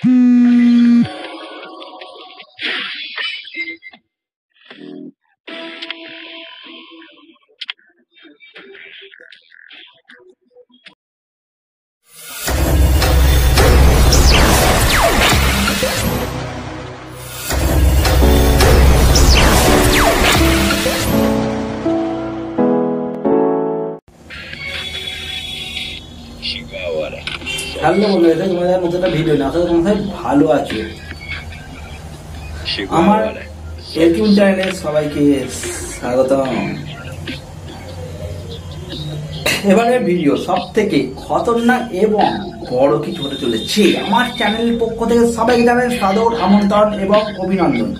Hello বন্ধুরা, তোমাদের নতুন একটা ভিডিও না আসলে তোমরা ভালো আছো। আমার এলকিউন চ্যানেলে সবাইকে স্বাগতম। এবারের ভিডিও সব থেকে খতরনাক এবং বড় কিছু হতে চলেছে। আমার চ্যানেলের পক্ষ থেকে সবাইকে জানাই সাদর আমন্ত্রণ এবং অভিনন্দন।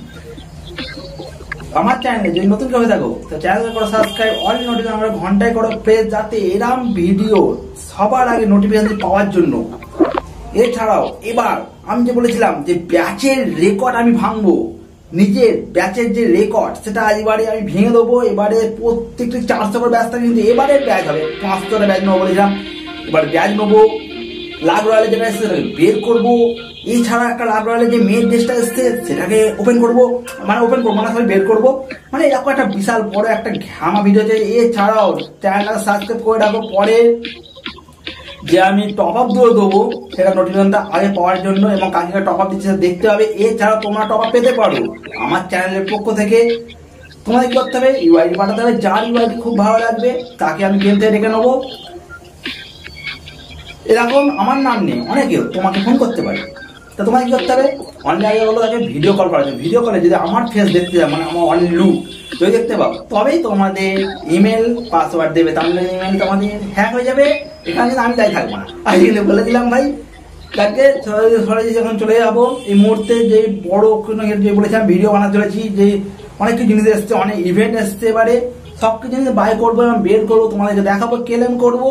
আমার চ্যানেলে যদি নতুন কেউ থাকো তো চ্যানেল করো সাবস্ক্রাইব, অল নোটিফিকেশন আমরা ঘন্টায় করো প্রেস, যাতে এরম ভিডিও সবার আগে নোটিফিকেশন পাওয়ার জন্য। এছাড়াও এবার আমি যে বলেছিলাম যে ব্যাচের রেকর্ড আমি ভাঙবো, নিজের ব্যাচের যে রেকর্ড সেটা এবারে আমি ভেঙে দেবো। এবারে প্রত্যেকটি 400 করে ব্যাচ থাকে, কিন্তু এবারে ব্যাচ হবে 500টা ব্যাচ নেবো বলেছিলাম। এবার ব্যাচ নেবো, লাভ রয়্যালে যেটা এসছে সেটাকে বের করবো। এছাড়া একটা লাভ রয়্যালে যে মেন ড্রেসটা এসছে সেটাকে ওপেন করবো, মানে সবাই বের করবো। মানে এরকম একটা বিশাল বড় একটা ঘামা ভিডিও আছে। এছাড়াও চ্যানেলটা সাবস্ক্রাইব করে রাখো, পরে যে আমি টপ আপ দিয়ে দেবো সেটা নোটিফিকেশনটা আগে পাওয়ার জন্য, এবং কাকে টপ আপ দিচ্ছে দেখতে হবে। এছাড়া তোমরা টপ আপ পেতে পারো আমার চ্যানেলের পক্ষ থেকে। তোমাদের কি করতে হবে, ইউআইডি পাঠাতে হবে। যার ইউআইডি খুব ভালো লাগবে তাকে আমি গেম থেকে ডেকে নেবো। এরকম আমার নাম নেই, অনেকেও তোমাকে ফোন করতে পারে। তা তোমাকে কি করতে হবে, অনলি আগে বলো তাকে ভিডিও কল করার জন্য। ভিডিও কলে যদি আমার ফেস দেখতে যাও, মানে আমার অনলি লুক যদি দেখতে পাও, তবেই তোমাদের ইমেল পাসওয়ার্ড দেবে, তাহলে ইমেল তোমাদের হ্যাক হয়ে যাবে। এখানে কিন্তু আমি তাই থাকবো না। আজকে বলে দিলাম ভাই, তাকে সরাসরি যখন চলে যাবো এই মুহূর্তে যে বড় যে বলেছিলাম ভিডিও বানাতে চলেছি, যে অনেক কিছু জিনিস এসছে, অনেক ইভেন্ট এসছে। এবারে সব কিছু জিনিস বাই করবো এবং বের করবো, তোমাদেরকে দেখাবো, ক্লেম করবো।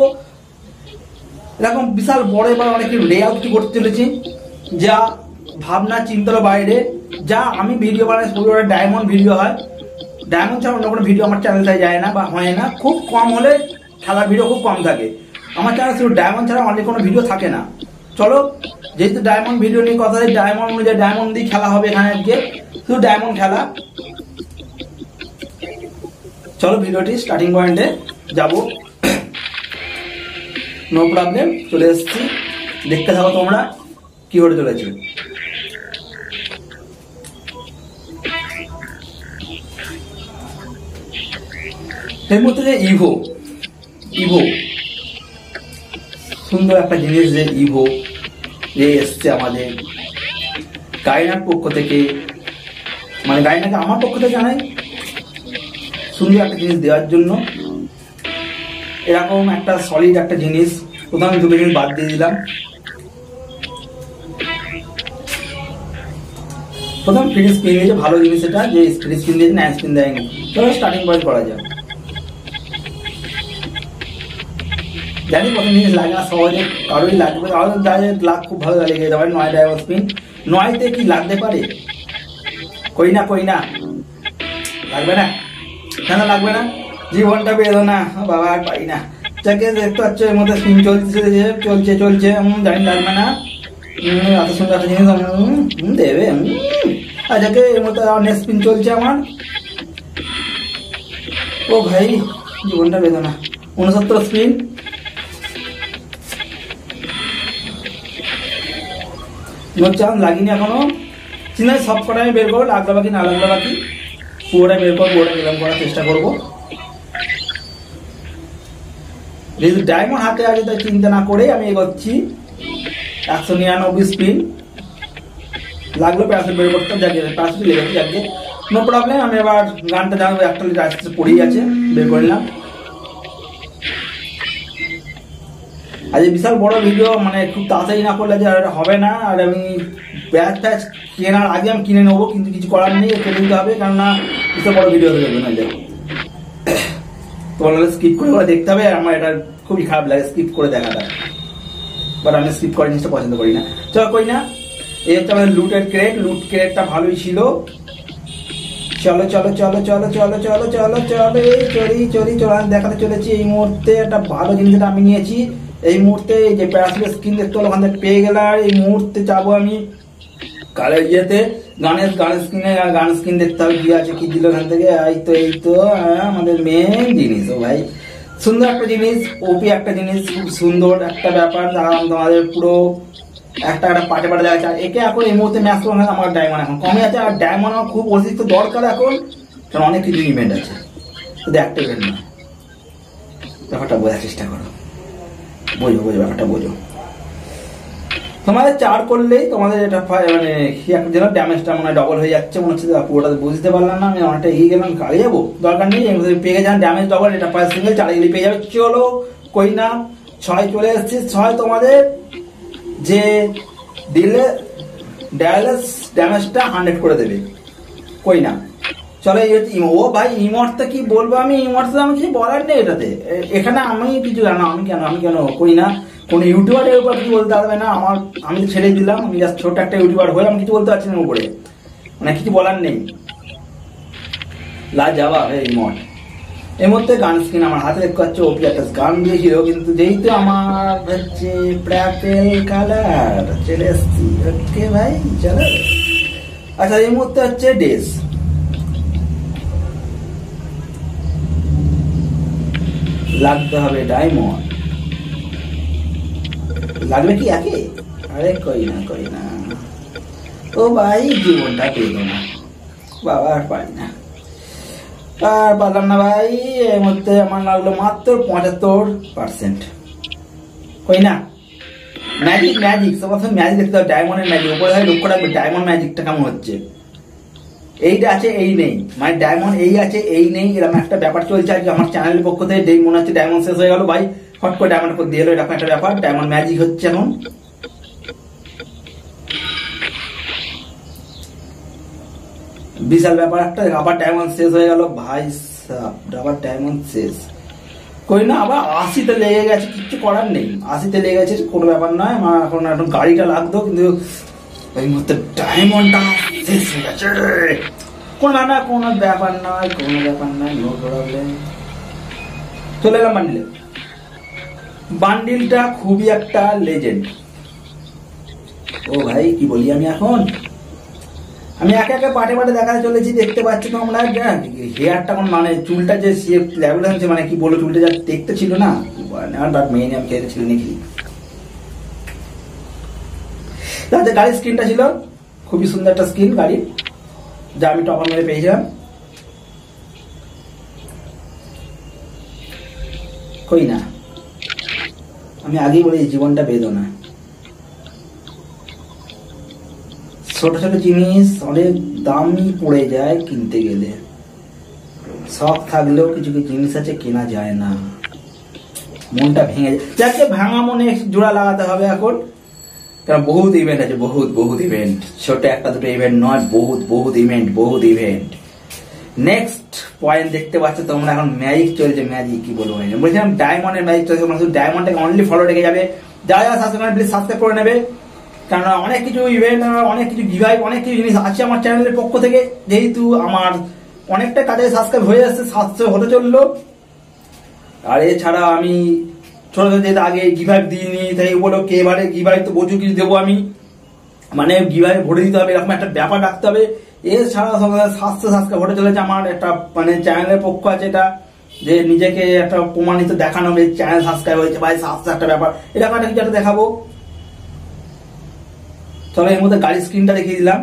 এরকম বিশাল বড় এবার অনেক লেআউট করতে চলেছি, যা ভাবনা চিন্তার বাইরে। যা আমি ভিডিও বানাই পুরো ডায়মন্ড ভিডিও হয়। ডায়মন্ড ছাড়া অন্য কোনো ভিডিও আমার চ্যানেলটায় যায় না বা হয় না। খুব কম হলে খেলার ভিডিও খুব কম থাকে আমার চ্যানেল, শুধু ডায়মন্ড ছাড়া অনেক কোনো ভিডিও থাকে না। চলো, যেহেতু ডায়মন্ড ভিডিও নিয়ে কথা, ডায়মন্ড অনুযায়ী ডায়মন্ড দিয়ে খেলা হবে এখানে আজকে, শুধু ডায়মন্ড খেলা। চলো ভিডিওটি স্টার্টিং পয়েন্টে যাবো। নো প্রবলেম, চলে এসেছি, দেখতে থাকো তোমরা কি হতে চলেছে। এর মধ্যে যে ইভো সুন্দর একটা জিনিস, যে ইভো যে এসছে আমাদের গাইনার পক্ষ থেকে, মানে গাইনাকে আমার পক্ষ থেকে জানাই সুন্দর একটা জিনিস দেওয়ার জন্য। এরকম একটা সলিড একটা জিনিস, প্রথমে দুটো জিনিস বাদ দিয়ে দিলাম। প্রথম ফ্রি স্পিন দিয়েছে, ভালো জিনিস এটা, যে ফ্রি স্পিন দিয়েছে, না স্পিন দেয়নি। চলো স্টার্টিং পয়েন্ট করা যায়। জানি প্রথম জিনিস লাগে না সহজে, কারোই লাগবে, লাভ খুব ভালো লেগে যেতে পারে। 9 ডায়মন্ড স্পিন, 9তে কি লাগতে পারে? কই না লাগবে না, কেন লাগবে না? জীবনটা বেদনা বাবা, আর পারি না। যাকে দেখতে পাচ্ছ এর মধ্যে স্পিন চলছে, জানি লাগবে না। এত সুন্দর একটা জিনিস দেবে। আর যাকে এর মধ্যে নেক্সট স্পিন চলছে আমার। ও ভাই, জীবনটা বেদনা। 69 স্পিন, চান্স লাগিনি এখনো। চিন্তা সব কটা আমি বের করবো, লাগলো বাকি না লাগলো বাকি পুরোটা বের করবো, পুরোটা নিলাম করার চেষ্টা করবো। যেহেতু ডায়মন্ড হাতে আছে তাই চিন্তা না করে আমি এগোচ্ছি। 199 স্পিন লাগলো, প্যারাসুট বের করতাম, যাকে প্যারাসুট লেগেছে, যাকে নো প্রবলেম। আমি এবার গানটা জানবো, একটা আসতে পড়েই আছে, বের করে নিলাম। আজ বিশাল বড় ভিডিও, মানে খুব তাড়াতাড়ি না করলে যে হবে না। আর আমি ব্যাচ কেনার আগে আমি কিনে নেবো, কিন্তু কিছু করার নেই, কিনে নিতে হবে, কেননা বিশাল বড় ভিডিও হয়ে যাবে না। তোমার স্কিপ করে দেখতে হবে। আমার এটা খুবই খারাপ লাগে স্কিপ করে দেখাটা, বাট আমি স্কিপ করার জিনিসটা পছন্দ করি না। চলো করি না, এই হচ্ছে আমাদের লুটের ক্রেট। লুট ক্রেটটা ভালোই ছিল। চলো দেখাতে চলেছি এই মুহূর্তে একটা ভালো জিনিস আমি নিয়েছি। এই মুহূর্তে যে প্যারাসুটের স্কিন দেখতে হলো ওখান থেকে পেয়ে গেলাম। এই মুহূর্তে যাবো আমি কালে ইয়েতে গানের স্ক্রিন দেখতে হবে কি আছে কি দিল এখান থেকে। এই তো আমাদের মেন জিনিস। ও ভাই সুন্দর একটা জিনিস, ওপি একটা জিনিস, খুব সুন্দর একটা ব্যাপার। তোমাদের পুরো একটা পাটে পাটে দেখা যায়। একে এখন এই মুহূর্তে ম্যাচ করবো না, আমার ডায়মন্ড এখন কমে আছে। আর ডায়মন্ড আমার খুব অতিরিক্ত দরকার এখন, কারণ অনেক কিছু ইভেন্ট আছে, শুধু একটা ইভেন্ট না। ব্যাপারটা বোঝার চেষ্টা করো, বোঝো ব্যাপারটা বোঝো। তোমাদের 4 করলেই তোমাদের এটা মানে যেন ড্যামেজটা মনে হয় ডবল হয়ে যাচ্ছে মনে হচ্ছে। পুরোটা বুঝতে পারলাম না, আমি অনেকটা এগিয়ে গেলাম, কালে যাবো দরকার নেই। পেয়ে যান ড্যামেজ ডবল, এটা সিঙ্গেল 4 গেলে পেয়ে যাবে। চলো কই না 6 চলে এসেছি। 6 তোমাদের যে দিলে ডায়ালেস ড্যামেজটা 100 করে দেবে। কই না চলো। ও ভাই ইমর্টটা কি বলবো আমি, ইমর্টটা আমি কিছু বলার নেই এটাতে। এখানে আমি কিছু জানো, আমি কেন কই না কোন ইউটিউবারের উপর কিছু বলতে পারবে না। আমি ছেড়ে দিলাম, আমি জাস্ট ছোট একটা ইউটিউবার হয়ে আমি কিছু বলতে পারছি না উপরে, মানে কিছু বলার নেই। যাওয়া ইমর্ট এর মধ্যে গান স্ক্রিন আমার হাতে দেখতে পাচ্ছ। ওপি একটা গান দিয়েছিল, কিন্তু যেহেতু আমার হচ্ছে প্র্যাপেল কালার চলে এসছি। ওকে ভাই চলো। আচ্ছা এই মুহূর্তে হচ্ছে ডেস, লাগতে হবে ডায়মন্ড। লাগবে কি একে? আরে কই না ও ভাই জীবনটা পেল না বাবা, আর পারি না, আর পারলাম না ভাই। এর মধ্যে আমার লাগলো মাত্র 75%। কই না ম্যাজিক ম্যাজিক দেখতে হবে, ডায়মন্ডের ম্যাজিক উপরে হয়। লক্ষ্য রাখবে ডায়মন্ড ম্যাজিকটা কেমন হচ্ছে। এইটা আছে এই নেই, মানে ডায়মন্ড এই আছে এই নেই, এরকম একটা ব্যাপার চলছে আজকে আমার চ্যানেলের পক্ষ থেকে। যেই মনে হচ্ছে ডায়মন্ড শেষ হয়ে গেল ভাই, হট করে ডায়মন্ড করে দিয়ে এলো, এরকম একটা ব্যাপার। ডায়মন্ড ম্যাজিক হচ্ছে এখন। বিশাল ব্যাপার একটা। আবার ডায়মন্ড শেষ হয়ে গেল ভাই সাব, আবার ডায়মন্ড শেষ। কই না আবার 80-তে লেগে গেছে, কিচ্ছু করার নেই। 80-তে লেগে গেছে, কোনো ব্যাপার নয়। আমার এখন গাড়িটা লাগতো, কিন্তু এই মুহূর্তে ডায়মন্ডটা শেষ হয়ে গেছে। কোনো ব্যাপার নয়, নো প্রবলেম। চলে এলাম বান্ডিলে। বান্ডিলটা খুবই একটা লেজেন্ড। ও ভাই কি বলি আমি এখন, আমি একে একে পাটে দেখাতে চলেছি। দেখতে পাচ্ছি তোমরা হেয়ারটা কোন মানে চুলটা যে লেভেল হচ্ছে, মানে কি বলো চুলটা যা দেখতে ছিল না, বাট মেইন আমি খেয়েছিল নাকি। তাতে গাড়ির স্ক্রিনটা ছিল খুবই সুন্দর একটা স্ক্রিন গাড়ির, যা আমি টপার মেরে পেয়েছিলাম। কই না আমি আগেই বলেছি জীবনটা বেদনা। ছোট ছোট জিনিস অনেক দামই পড়ে যায় কিনতে গেলে। শখ থাকলেও কিছু কিছু জিনিস আছে কেনা যায় না, মনটা ভেঙে যায়। যাকে ভাঙা মনে জোড়া লাগাতে হবে এখন, কারণ বহুত ইভেন্ট আছে, বহুত ইভেন্ট। ছোট একটা দুটো ইভেন্ট নয়, বহুত ইভেন্ট। নেক্সট পয়েন্ট দেখতে পাচ্ছ তোমরা, এখন ম্যাজিক চলছে। ম্যাজিক কি বলবো, বলছিলাম ডায়মন্ডের ম্যাজিক চলছে। মানুষ ডায়মন্ডটাকে অনলি ফলো রেখে যাবে। যারা সাবস্ক্রাইব প্লিজ সাবস্ক্রাইব করে নেবে, কারণ অনেক কিছু ইভেন্ট, অনেক কিছু গিভআই, অনেক কিছু জিনিস আছে আমার চ্যানেলের পক্ষ থেকে। যেহেতু আমার অনেকটা কাজে সাবস্ক্রাইব হয়ে যাচ্ছে, 700 হতে চললো। আর এছাড়া আমি ছোট যেহেতু আগে গিভআই দিইনি, তাই উপলক্ষে এবারে গিভআই তো প্রচুর কিছু দেবো আমি, মানে গিভআই ভরে দিতে হবে, এরকম একটা ব্যাপার রাখতে হবে। এছাড়া 700 সাবস্ক্রাইব হতে চলেছে। আমার একটা মানে চ্যানেলের পক্ষ আছে এটা, যে নিজেকে একটা প্রমাণিত দেখানো হবে, চ্যানেল সাবস্ক্রাইব হয়েছে ভাই 700 একটা ব্যাপার, এরকম একটা কিছু একটা দেখাবো। চলো এই মুহূর্তে গাড়ির স্ক্রিনটা দেখিয়ে দিলাম,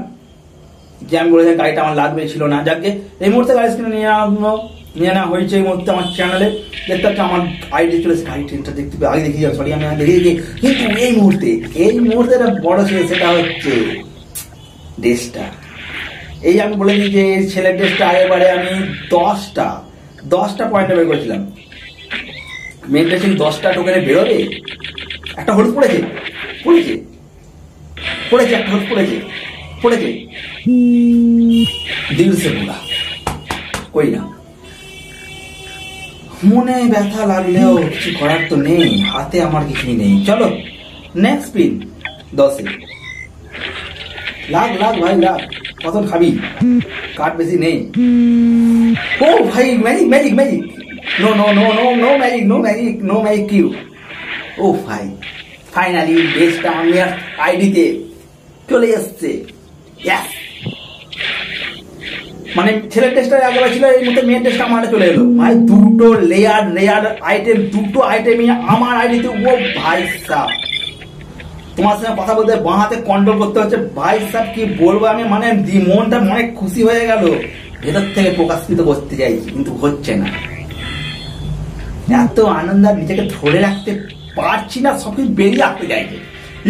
যে আমি বলেছিলাম গাড়িটা আমার লাগবে ছিল না। যাকে এই মুহূর্তে গাড়ির স্ক্রিন নিয়ে নেওয়া হয়েছে এই মুহূর্তে আমার চ্যানেলে। দেখতে পাচ্ছি আমার আইডি চলেছে, গাড়ি ট্রেনটা দেখতে আগে দেখিয়ে যাও, সরি আমি দেখিয়েছি। কিন্তু এই মুহূর্তে একটা বড় ছিল, সেটা হচ্ছে ড্রেসটা। এই আমি বলে দিই যে ছেলের ড্রেসটা আগেবারে আমি 10টা পয়েন্টে বের করেছিলাম। মেন ড্রেসে 10টা টোকেনে বেরোবে। একটা হলুদ পড়েছে একটা হলুদ পড়েছে দিল সে বলা। কই না মনে ব্যথা লাগলেও কিছু করার তো নেই, হাতে আমার কিছুই নেই। চলো নেক্সট স্পিন 10-এ লাগ ভাই লাগ। কত খাবি, কার্ড বেশি নেই। ও ভাই ম্যাজিক নো ম্যাজিক কিউ। ও ভাই ফাইনালি ড্রেসটা আমি আইডিতে চলে এসছে। মানে ছেলের টেস্টটা আগে ছিল, এই মুহূর্তে মেয়ের টেস্টটা আমার চলে এলো ভাই। দুটো লেয়ার আইটেম, দুটো আইটেমই আমার আইডিতে। ও ভাই সাহ, তোমার সঙ্গে কথা বলতে বাঁ হাতে কন্ট্রোল করতে হচ্ছে ভাই সাহ, কি বলবো আমি, মানে মনটা অনেক খুশি হয়ে গেল। ভেতর থেকে প্রকাশিত করতে চাইছি কিন্তু হচ্ছে না, এত আনন্দ আর নিজেকে ধরে রাখতে পারছি না, সবকিছু বেরিয়ে আসতে চাইছে,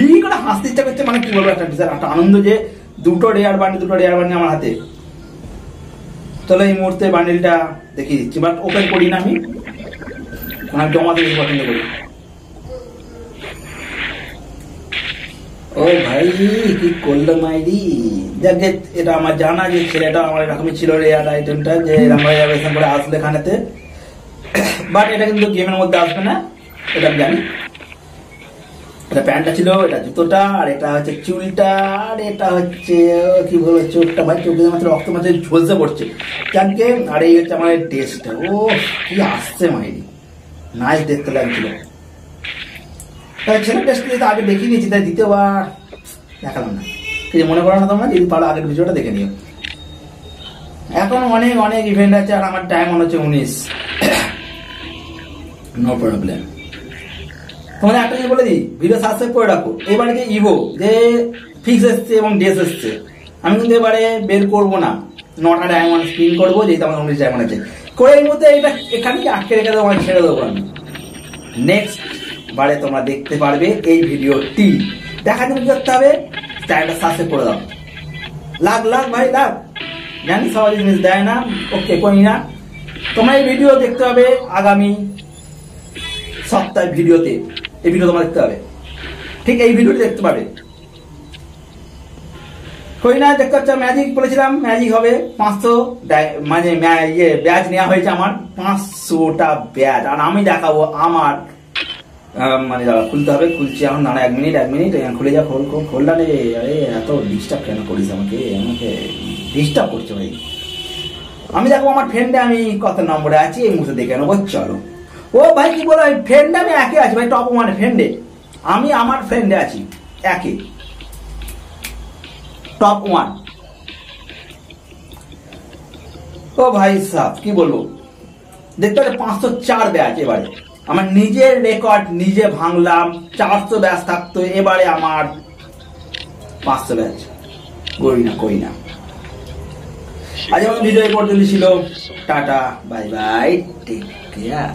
এই করে হাসতে ইচ্ছা করছে। মানে কি বলবো, একটা বিশাল একটা আনন্দ যে দুটো রেয়ার বান্ডিল আমার হাতে। চলো এই মুহূর্তে বান্ডিলটা দেখিয়ে দিচ্ছি, বাট ওপেন করি না আমি, আমি জমাতে বেশি পছন্দ করি। ও ভাই কি করলো মাইরি, দেখ এটা আমার জানা যে ছেলেটা আমার এরকমই ছিল রেয়ার আইটেমটা, যে এরকম করে আসলে খানেতে, বাট এটা কিন্তু গেমের মধ্যে আসবে না, এটা আমি জানি। এটা প্যান্টটা ছিল, এটা জুতোটা, আর এটা হচ্ছে চুলটা, আর এটা হচ্ছে কি বলবো চোখটা, ভাই চোখে মাত্র রক্ত মাত্র ঝলসে পড়ছে যাকে। আর এই হচ্ছে আমার টেস্টটা, ও কি আসছে মাইরি, নাইস দেখতে লাগছিল। ছেলের টেস্ট তো আগে দেখিয়ে নিয়েছি, তাই দ্বিতীয়বার দেখালাম না, কিছু মনে করো না তোমরা, যদি পারো আগের ভিডিওটা দেখে নিও। এখন অনেক ইভেন্ট আছে, আর আমার টাইম মনে হচ্ছে 19, নো প্রবলেম। তোমাদের একটা জিনিস বলে দিই, ভিডিও সাবস্ক্রাইব করে রাখো। এবারে যে ইভো যে ফিক্স এসছে এবং ডেস এসছে, আমি কিন্তু এবারে বের করবো না, 9টা ডায়মন্ড স্পিন করবো, যেহেতু আমার 19 ডায়মন্ড আছে, করে এই মধ্যে এটা এখানে আটকে রেখে দেবো, আমি ছেড়ে দেবো। আমি নেক্সট বারে তোমরা দেখতে পারবে এই ভিডিওটি, দেখার জন্য কি করতে হবে, চ্যানেলটা সাবস্ক্রাইব করে দাও। লাখ ভাই লাখ, জানি সবাই জিনিস দেয় না, ওকে করি না, তোমরা এই ভিডিও দেখতে হবে আগামী সপ্তাহের ভিডিওতে, এই ভিডিও তোমরা দেখতে পাবে, ঠিক এই ভিডিওটি দেখতে পাবে। কই না দেখতে পাচ্ছ, ম্যাজিক বলেছিলাম, ম্যাজিক হবে 500, মানে ব্যাচ নেওয়া হয়েছে আমার 500টা ব্যাচ, আর আমি দেখাবো আমার মানে খুলতে হবে, খুলছি এখন, না 1 মিনিট খুলে যা, খোলটা রে, আরে এত ডিস্টার্ব কেন করিস আমাকে ডিস্টার্ব করছে ভাই। আমি দেখবো আমার ফ্রেন্ডে আমি কত নম্বরে আছি, এই মুহূর্তে দেখে নেবো, চলো। ও ভাই কি বলো, ফ্রেন্ডে আমি একে আছি ভাই, টপ 1 ফ্রেন্ডে আমি, আমার ফ্রেন্ডে আছি একে, টপ 1। ও ভাই সাহ কি বলবো, দেখতে পাচ্ছি 504 ব্যাচ এবারে, আমার নিজের রেকর্ড নিজে ভাঙলাম। 400 ব্যাচ থাকতো, এবারে আমার 500 ব্যাচ, করি না। আজ আমার ভিডিও এই পর্যন্ত ছিল, tata bye bye, take care.